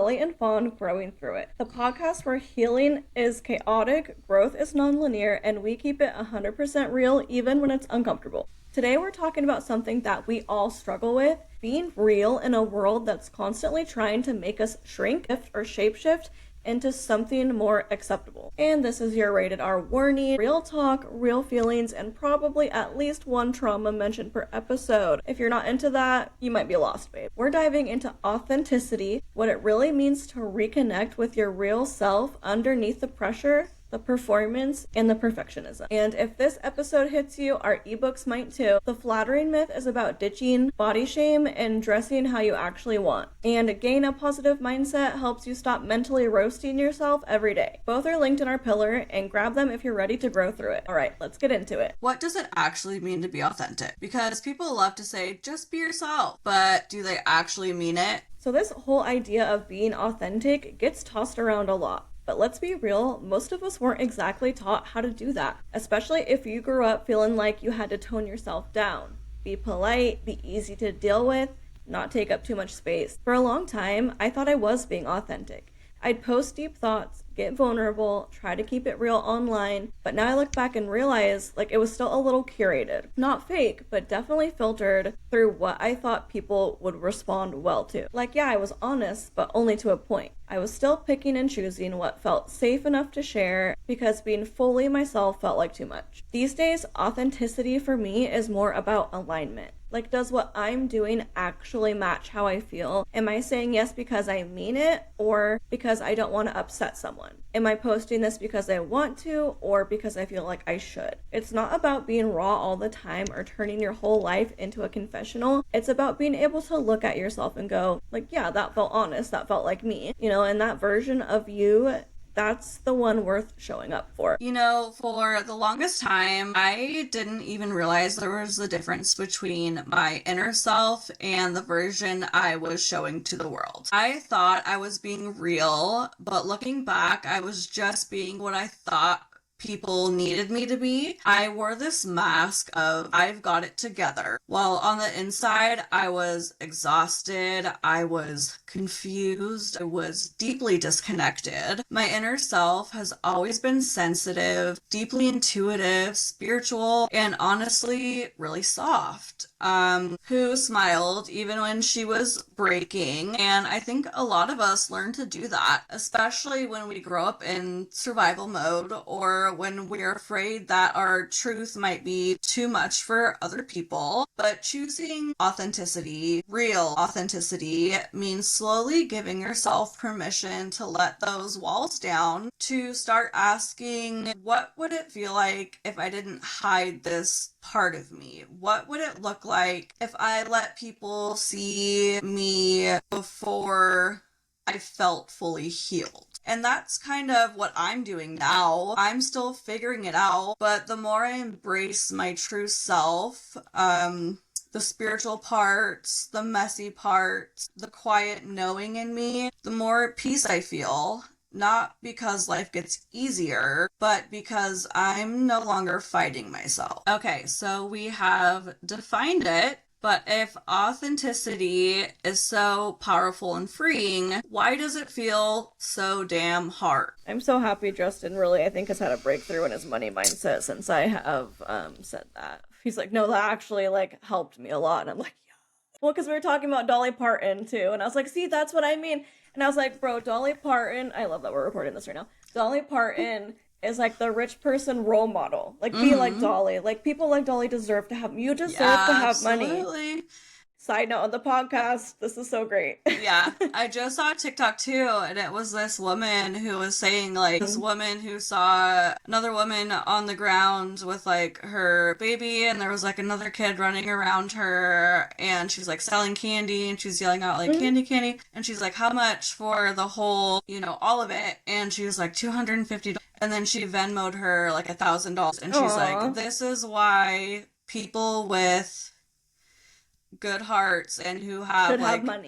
Lelli and Fawn Growing Through It, the podcast where healing is chaotic, growth is nonlinear, and we keep it 100% real even when it's uncomfortable. Today we're talking about something that we all struggle with, being real in a world that's constantly trying to make us shrink, shift, or shapeshift into something more acceptable. And this is your rated R warning. Real talk, real feelings, and probably at least one trauma mentioned per episode. If you're not into that, you might be lost, babe. We're diving into authenticity, what it really means to reconnect with your real self underneath the pressure, the performance, and the perfectionism. And if this episode hits you, our eBooks might too. The Flattering Myth is about ditching body shame and dressing how you actually want. And Gain a Positive Mindset helps you stop mentally roasting yourself every day. Both are linked in our pillar, and grab them if you're ready to grow through it. All right, let's get into it. What does it actually mean to be authentic? Because people love to say, just be yourself, but do they actually mean it? So this whole idea of being authentic gets tossed around a lot. But let's be real, most of us weren't exactly taught how to do that, especially if you grew up feeling like you had to tone yourself down, be polite, be easy to deal with, not take up too much space. For a long time, I thought I was being authentic. I'd post deep thoughts, get vulnerable, try to keep it real online, but now I look back and realize like it was still a little curated. Not fake, but definitely filtered through what I thought people would respond well to. Like, yeah, I was honest, but only to a point. I was still picking and choosing what felt safe enough to share because being fully myself felt like too much. These days, authenticity for me is more about alignment. Like, does what I'm doing actually match how I feel? Am I saying yes because I mean it or because I don't want to upset someone? Am I posting this because I want to or because I feel like I should? It's not about being raw all the time or turning your whole life into a confessional. It's about being able to look at yourself and go, like, yeah, that felt honest. That felt like me. You know, and that version of you, that's the one worth showing up for. You know, for the longest time, I didn't even realize there was a difference between my inner self and the version I was showing to the world. I thought I was being real, but looking back, I was just being what I thought people needed me to be. I wore this mask of I've got it together, while on the inside I was exhausted, I was confused, I was deeply disconnected. My inner self has always been sensitive, deeply intuitive, spiritual, and honestly really soft. Who smiled even when she was breaking, and I think a lot of us learn to do that, especially when we grow up in survival mode or when we're afraid that our truth might be too much for other people. But choosing authenticity, real authenticity, means slowly giving yourself permission to let those walls down, to start asking, what would it feel like if I didn't hide this part of me? What would it look like if I let people see me before I felt fully healed? And that's kind of what I'm doing now. I'm still figuring it out, but the more I embrace my true self, the spiritual parts, the messy parts, the quiet knowing in me, the more at peace I feel. Not because life gets easier, but because I'm no longer fighting myself. Okay, so we have defined it, but if authenticity is so powerful and freeing, why does it feel so damn hard? I'm so happy Justin really, I think, has had a breakthrough in his money mindset since I have said that. He's like, no, that actually like helped me a lot. And I'm like, yeah. Well, because we were talking about Dolly Parton too, and I was like, see, that's what I mean. And I was like, bro, Dolly Parton, I love that we're recording this right now. Dolly Parton is like the rich person role model. Like, be like Dolly. Like, people like Dolly deserve to have, you deserve to have money. Side note on the podcast, this is so great. Yeah, I just saw a TikTok too, and it was this woman who was saying, like, this woman who saw another woman on the ground with, like, her baby, and there was, like, another kid running around her, and she's, like, selling candy, and she's yelling out, like, candy, candy, and she's like, how much for the whole, you know, all of it? And she was like, $250. And then she Venmo'd her, like, $1,000, and she's like, this is why people with good hearts and who have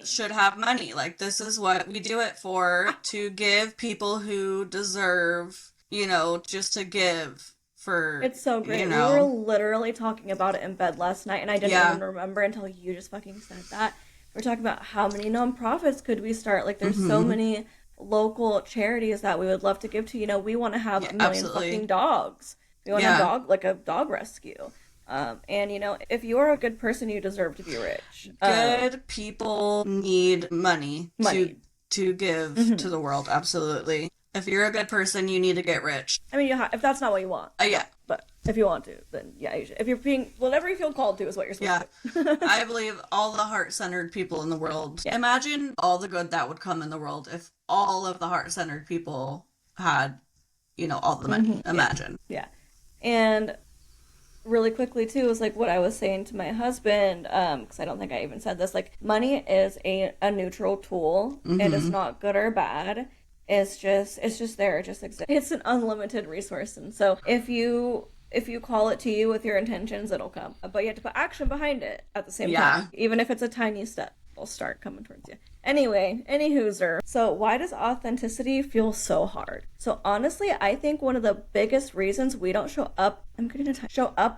should have money. Like, this is what we do it for, to give people who deserve, you know, just to give for, it's so great. You know. We were literally talking about it in bed last night, and I didn't even remember until you just fucking said that. We're talking about how many nonprofits could we start. Like, there's so Mm-hmm. many local charities that we would love to give to. We want to have Yeah, 1 million fucking absolutely. dogs. We want a Yeah. dog, like a dog rescue. And if you're a good person, you deserve to be rich. Good people need money Money. to give to Hmm. the world. Absolutely. If you're a good person, you need to get rich. I mean, if that's not what you want, Yeah. don't. But if you want to, then yeah, you should. If you're being whatever you feel called to is what you're supposed Yeah. to do. I believe all the heart-centered people in the world. Yeah. Imagine all the good that would come in the world if all of the heart-centered people had, all the money. Yeah. Imagine. Yeah. And really quickly too is like what I was saying to my husband, because I don't think I even said this. Like, money is a neutral tool. It is Mm-hmm. not good or bad. It's just there. It just exists. It's an unlimited resource, and so if you call it to you with your intentions, it'll come. But you have to put action behind it at the same Yeah. time, even if it's a tiny step. It'll start coming towards you. Anyway, any hooser. So why does authenticity feel so hard? So honestly, I think one of the biggest reasons we don't show up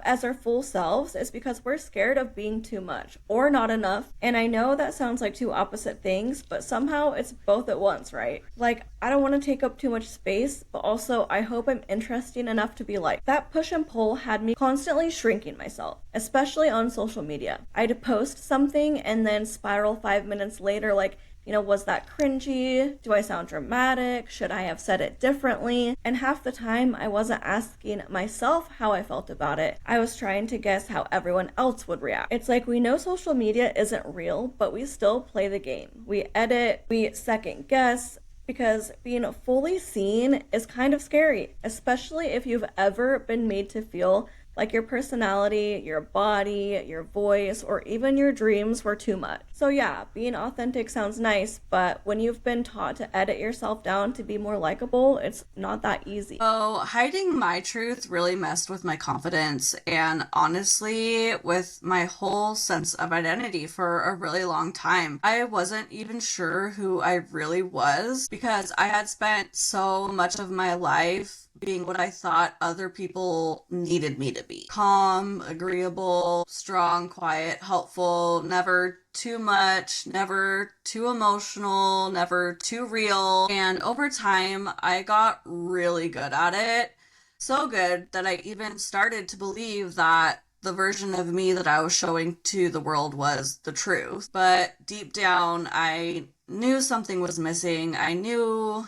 as our full selves is because we're scared of being too much or not enough. And I know that sounds like two opposite things, but somehow it's both at once, right? Like, I don't want to take up too much space, but also I hope I'm interesting enough to be liked. That push and pull had me constantly shrinking myself, especially on social media. I'd post something and then spiral 5 minutes later, like, was that cringy? Do I sound dramatic? Should I have said it differently? And half the time, I wasn't asking myself how I felt about it. I was trying to guess how everyone else would react. It's like we know social media isn't real, but we still play the game. We edit, we second guess, because being fully seen is kind of scary, especially if you've ever been made to feel like your personality, your body, your voice, or even your dreams were too much. So yeah, being authentic sounds nice, but when you've been taught to edit yourself down to be more likable, it's not that easy. So, hiding my truth really messed with my confidence and honestly, with my whole sense of identity for a really long time. I wasn't even sure who I really was because I had spent so much of my life being what I thought other people needed me to be. Calm, agreeable, strong, quiet, helpful, never too much, never too emotional, never too real. And over time, I got really good at it. So good that I even started to believe that the version of me that I was showing to the world was the truth. But deep down, I knew something was missing. I knew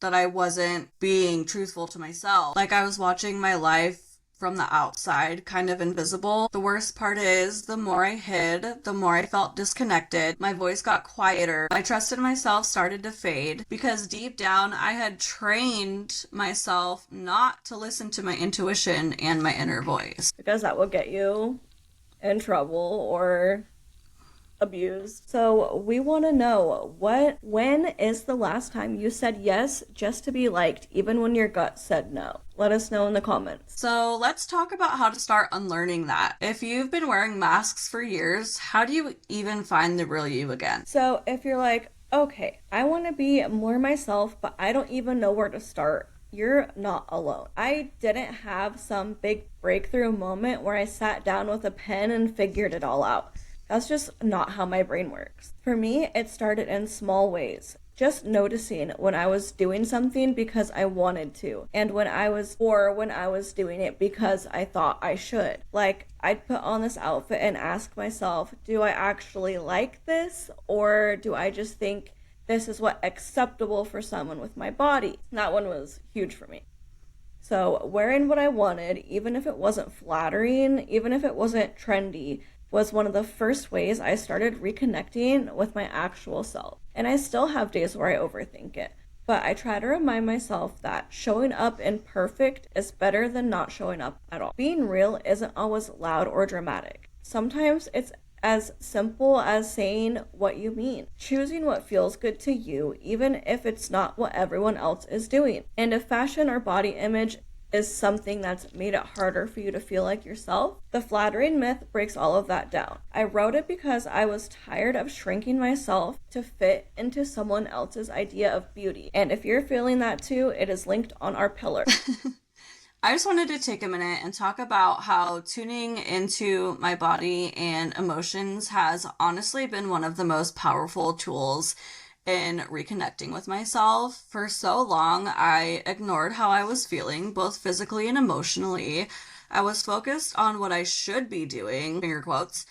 that I wasn't being truthful to myself. Like I was watching my life from the outside, kind of invisible. The worst part is, the more I hid, the more I felt disconnected. My voice got quieter. My trust in myself started to fade because deep down I had trained myself not to listen to my intuition and my inner voice. Because that will get you in trouble or abused. So we want to know when is the last time you said yes just to be liked, even when your gut said no? Let us know in the comments. So let's talk about how to start unlearning that. If you've been wearing masks for years, how do you even find the real you again? So if you're like, okay, I want to be more myself, but I don't even know where to start, you're not alone. I didn't have some big breakthrough moment where I sat down with a pen and figured it all out. That's just not how my brain works. For me, it started in small ways. Just noticing when I was doing something because I wanted to, and when I was doing it because I thought I should. Like, I'd put on this outfit and ask myself, do I actually like this, or do I just think this is what acceptable for someone with my body? That one was huge for me. So wearing what I wanted, even if it wasn't flattering, even if it wasn't trendy, was one of the first ways I started reconnecting with my actual self. And I still have days where I overthink it, but I try to remind myself that showing up imperfect is better than not showing up at all. Being real isn't always loud or dramatic. Sometimes it's as simple as saying what you mean, choosing what feels good to you, even if it's not what everyone else is doing. And if fashion or body image is something that's made it harder for you to feel like yourself, the Flattering Myth breaks all of that down. I wrote it because I was tired of shrinking myself to fit into someone else's idea of beauty. And if you're feeling that too, it is linked on our pillar. I just wanted to take a minute and talk about how tuning into my body and emotions has honestly been one of the most powerful tools in reconnecting with myself. For so long, I ignored how I was feeling, both physically and emotionally. I was focused on what I should be doing, finger quotes,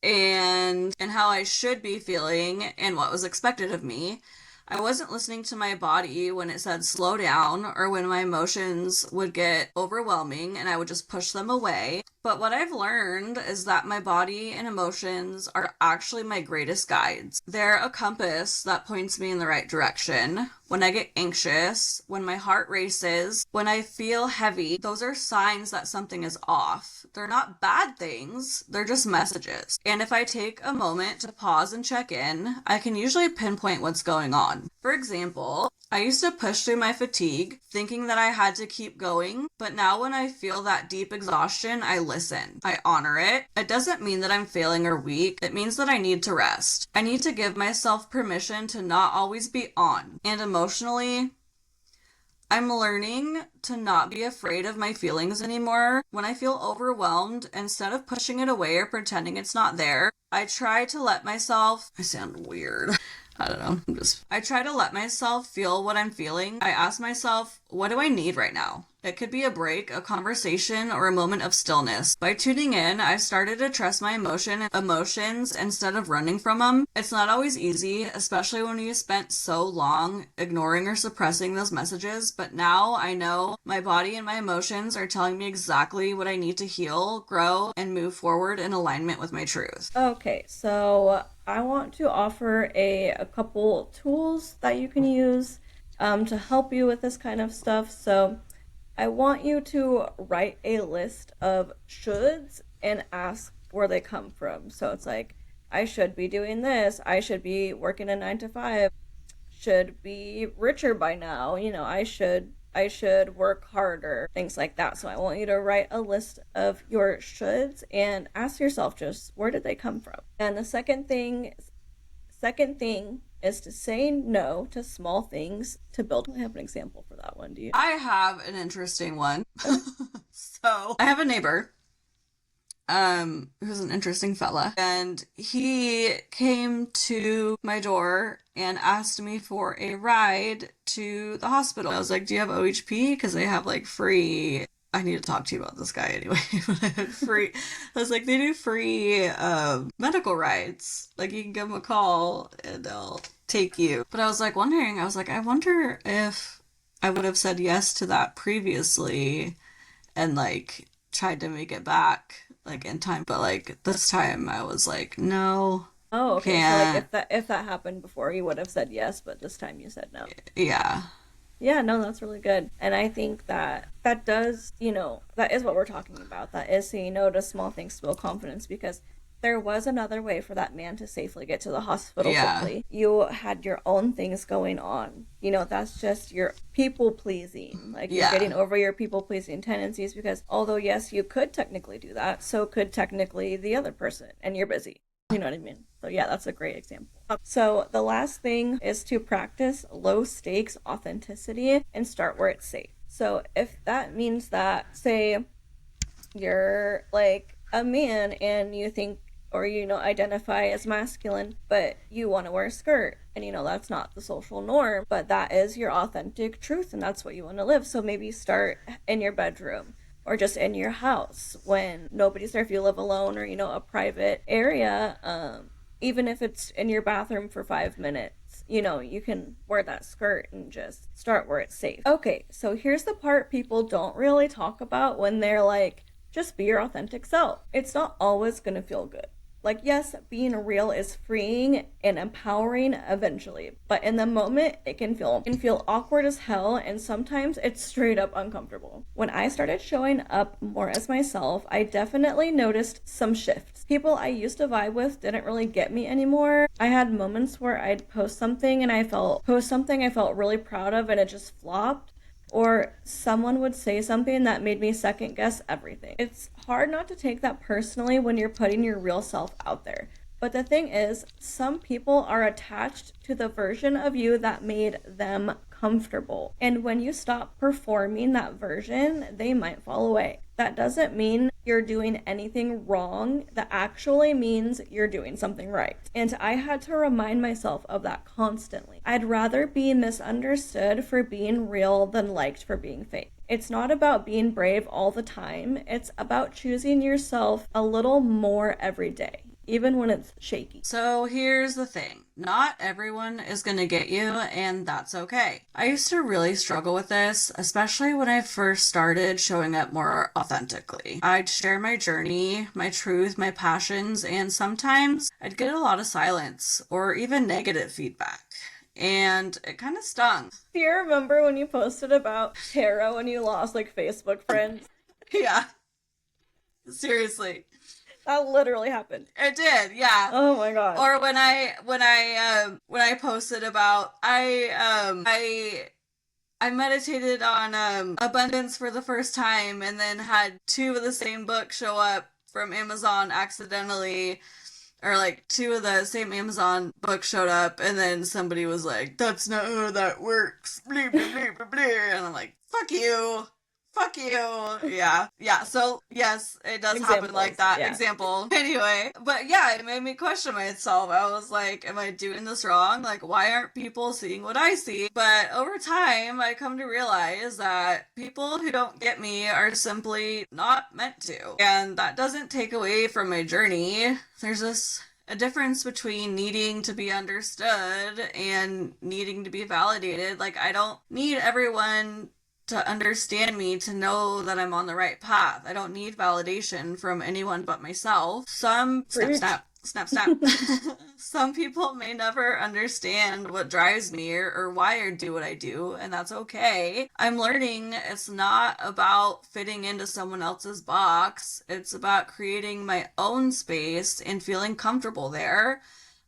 and how I should be feeling and what was expected of me. I wasn't listening to my body when it said slow down or when my emotions would get overwhelming and I would just push them away. But what I've learned is that my body and emotions are actually my greatest guides. They're a compass that points me in the right direction. When I get anxious, when my heart races, when I feel heavy, those are signs that something is off. They're not bad things, they're just messages. And if I take a moment to pause and check in, I can usually pinpoint what's going on. For example, I used to push through my fatigue, thinking that I had to keep going, but now when I feel that deep exhaustion, I listen. I honor it. It doesn't mean that I'm failing or weak. It means that I need to rest. I need to give myself permission to not always be on. And emotionally, I'm learning to not be afraid of my feelings anymore. When I feel overwhelmed, instead of pushing it away or pretending it's not there, I try to let myself, I sound weird. I don't know. I try to let myself feel what I'm feeling. I ask myself, what do I need right now? It could be a break, a conversation, or a moment of stillness. By tuning in, I've started to trust my emotions instead of running from them. It's not always easy, especially when you spent so long ignoring or suppressing those messages, but now I know my body and my emotions are telling me exactly what I need to heal, grow, and move forward in alignment with my truth. Okay, so I want to offer a couple tools that you can use to help you with this kind of stuff. So I want you to write a list of shoulds and ask where they come from. So it's like, I should be doing this. I should be working a 9 to 5. Should be richer by now. I should work harder, things like that. So I want you to write a list of your shoulds and ask yourself just where did they come from? And the second thing is to say no to small things to build. I have an example for that one. Do you? I have an interesting one. So I have a neighbor who's an interesting fella, and he came to my door and asked me for a ride to the hospital. I was like, do you have OHP? Because they have like free, I need to talk to you about this guy anyway. But I had free, I was like, they do free medical rides. Like you can give them a call and they'll take you. But I was like wondering, I wonder if I would have said yes to that previously and like tried to make it back like in time. But like this time I was like, no, Oh, okay. So like can't. if that happened before, you would have said yes, but this time you said no. Yeah. Yeah, no, that's really good. And I think that that does, that is what we're talking about. That is saying no to small things to build confidence because there was another way for that man to safely get to the hospital Yeah. quickly. You had your own things going on. That's just your people pleasing. Like you're Yeah. getting over your people pleasing tendencies because although, yes, you could technically do that, so could technically the other person, and you're busy. You know what I mean? So, yeah, that's a great example. So, the last thing is to practice low stakes authenticity and start where it's safe. So, if that means that, say, you're like a man and you think or identify as masculine but you want to wear a skirt and that's not the social norm but that is your authentic truth and that's what you want to live, so maybe start in your bedroom or just in your house when nobody's there, if you live alone or a private area, even if it's in your bathroom for 5 minutes, you can wear that skirt and just start where it's safe. Okay, so here's the part people don't really talk about when they're like, just be your authentic self. It's not always going to feel good. Like, yes, being real is freeing and empowering eventually, but in the moment, it can feel awkward as hell, and sometimes it's straight up uncomfortable. When I started showing up more as myself, I definitely noticed some shifts. People I used to vibe with didn't really get me anymore. I had moments where I'd post something I felt really proud of, and it just flopped. Or someone would say something that made me second guess everything. It's hard not to take that personally when you're putting your real self out there. But the thing is, some people are attached to the version of you that made them comfortable. And when you stop performing that version, they might fall away. That doesn't mean you're doing anything wrong. That actually means you're doing something right. And I had to remind myself of that constantly. I'd rather be misunderstood for being real than liked for being fake. It's not about being brave all the time. It's about choosing yourself a little more every day, even when it's shaky. So here's the thing. Not everyone is going to get you, and that's okay. I used to really struggle with this, especially when I first started showing up more authentically. I'd share my journey, my truth, my passions, and sometimes I'd get a lot of silence or even negative feedback. And it kind of stung. Do you remember when you posted about tarot when you lost like Facebook friends? Yeah. Seriously. That literally happened. It did, yeah. Oh my god. Or when I posted about I meditated on abundance for the first time and then had two of the same book show up from Amazon accidentally, or like two of the same Amazon books showed up and then somebody was like, "That's not how that works." Blah, blah, blah, blah, blah. And I'm like, "Fuck you. Fuck you." Yeah. Yeah. So yes, it does happen like that. Yeah. Example. Anyway, but yeah, it made me question myself. I was like, am I doing this wrong? Like, why aren't people seeing what I see? But over time, I come to realize that people who don't get me are simply not meant to. And that doesn't take away from my journey. There's a difference between needing to be understood and needing to be validated. Like, I don't need everyone to understand me to know that I'm on the right path. I don't need validation from anyone but myself. Some Some people may never understand what drives me or why I do what I do, and that's okay. I'm learning it's not about fitting into someone else's box. It's about creating my own space and feeling comfortable there.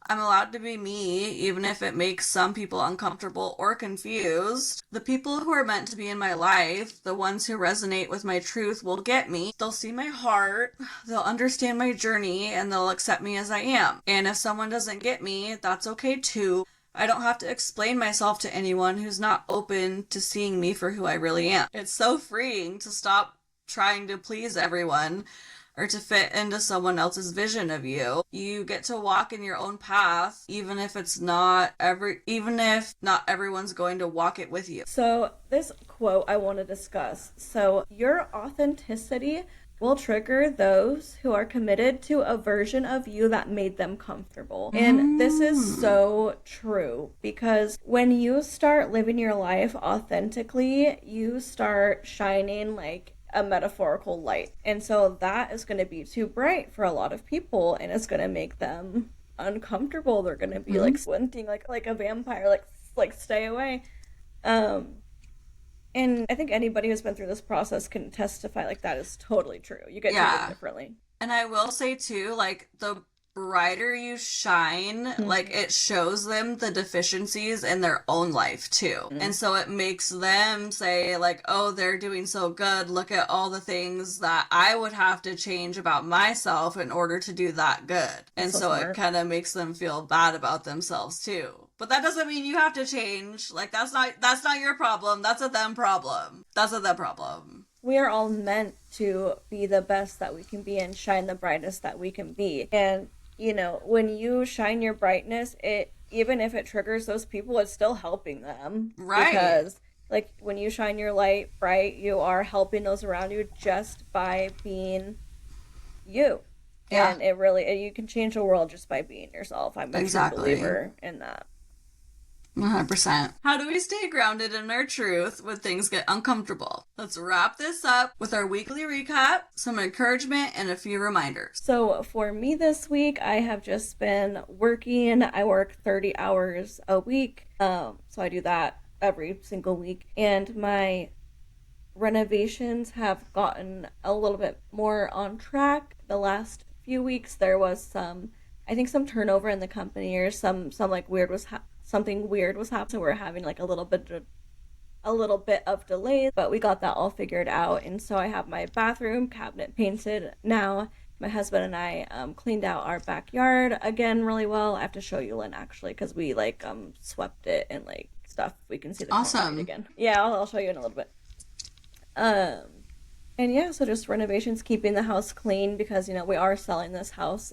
I'm allowed to be me, even if it makes some people uncomfortable or confused. The people who are meant to be in my life, the ones who resonate with my truth, will get me. They'll see my heart, they'll understand my journey, and they'll accept me as I am. And if someone doesn't get me, that's okay too. I don't have to explain myself to anyone who's not open to seeing me for who I really am. It's so freeing to stop trying to please everyone or to fit into someone else's vision of you. You get to walk in your own path, even if not everyone's going to walk it with you. So this quote I want to discuss. So your authenticity will trigger those who are committed to a version of you that made them comfortable. And this is so true, because when you start living your life authentically, you start shining like a metaphorical light. And so that is going to be too bright for a lot of people, and it's going to make them uncomfortable. They're going to be like squinting like a vampire, like stay away. And I think anybody who's been through this process can testify like that is totally true. You get treated differently. And I will say too, like, the brighter you shine, like, it shows them the deficiencies in their own life too. And so it makes them say like, oh, they're doing so good, look at all the things that I would have to change about myself in order to do that good. And so it kind of makes them feel bad about themselves too. But that doesn't mean you have to change. Like, that's not your problem. That's a them problem. We are all meant to be the best that we can be and shine the brightest that we can be. And, you know, when you shine your brightness, even if it triggers those people, it's still helping them. Right. Because, like, when you shine your light bright, you are helping those around you just by being you. Yeah. And you can change the world just by being yourself. I'm a true believer in that. 100%. How do we stay grounded in our truth when things get uncomfortable? Let's wrap this up with our weekly recap, some encouragement, and a few reminders. So for me this week, I have just been working. I work 30 hours a week. So I do that every single week. And my renovations have gotten a little bit more on track. The last few weeks, there was some turnover in the company, or something weird was happening. So we're having like a little bit of delay, but we got that all figured out. And so I have my bathroom cabinet painted now, My husband and I cleaned out our backyard again really well. I have to show you, Lynn, actually, because we like swept it and like stuff. We can see the concrete Awesome. again. Yeah, I'll show you in a little bit. Um, and yeah, so just renovations, keeping the house clean because we are selling this house.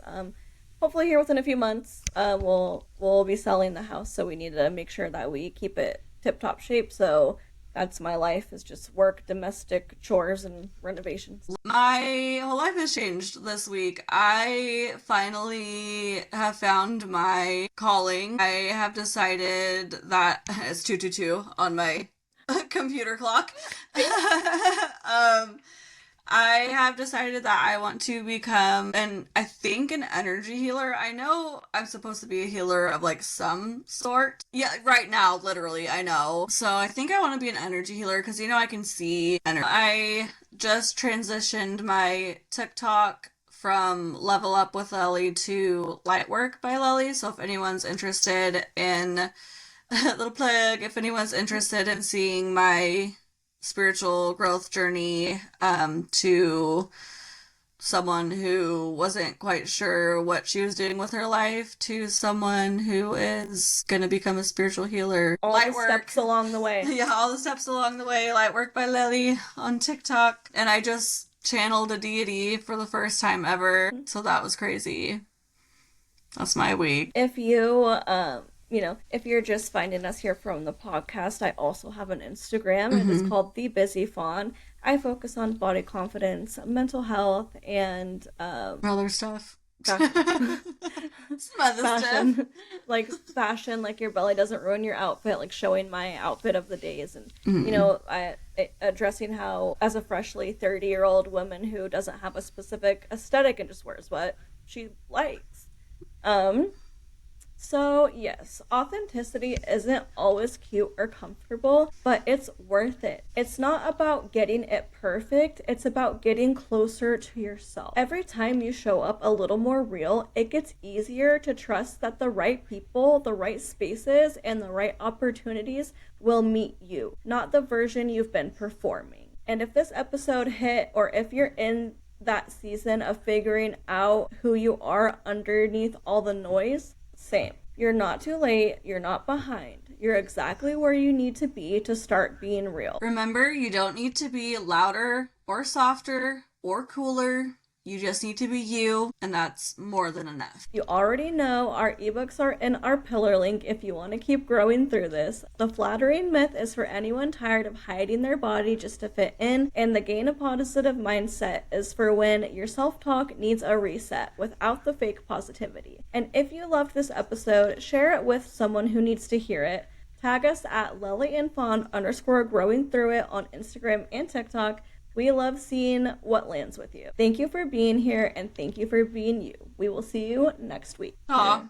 Hopefully here within a few months, we'll be selling the house, so we need to make sure that we keep it tip top shape. So that's my life is just work, domestic chores, and renovations. My whole life has changed this week. I finally have found my calling. I have decided that it's 222 on my computer clock. um, I have decided that I want to become an energy healer. I know I'm supposed to be a healer of like some sort. Yeah, right now, literally, I know. So I think I want to be an energy healer because I can see energy. I just transitioned my TikTok from Level Up with Lelli to Light Work by Lelli. So if anyone's interested in little plug, if anyone's interested in seeing my spiritual growth journey to someone who wasn't quite sure what she was doing with her life to someone who is going to become a spiritual healer. All the steps along the way. Yeah, all the steps along the way. Light Work by Lelli on TikTok. And I just channeled a deity for the first time ever. So that was crazy. That's my week. If you if you're just finding us here from the podcast, I also have an Instagram, and it's called The Busy Fawn. I focus on body confidence, mental health, and other stuff. Some other fashion, stuff. like fashion, like your belly doesn't ruin your outfit, like showing my outfit of the days, and I addressing how as a freshly 30-year-old woman who doesn't have a specific aesthetic and just wears what she likes. So, yes, authenticity isn't always cute or comfortable, but it's worth it. It's not about getting it perfect, it's about getting closer to yourself. Every time you show up a little more real, it gets easier to trust that the right people, the right spaces, and the right opportunities will meet you, not the version you've been performing. And if this episode hit, or if you're in that season of figuring out who you are underneath all the noise, same. You're not too late. You're not behind. You're exactly where you need to be to start being real. Remember, you don't need to be louder or softer or cooler. You just need to be you, and that's more than enough. You already know our ebooks are in our pillar link if you want to keep growing through this. The Flattering Myth is for anyone tired of hiding their body just to fit in, and the Gain a Positive Mindset is for when your self-talk needs a reset without the fake positivity. And if you loved this episode, share it with someone who needs to hear it. Tag us at Lelli and fawn _growing through it on Instagram and TikTok. We love seeing what lands with you. Thank you for being here, and thank you for being you. We will see you next week. Aw.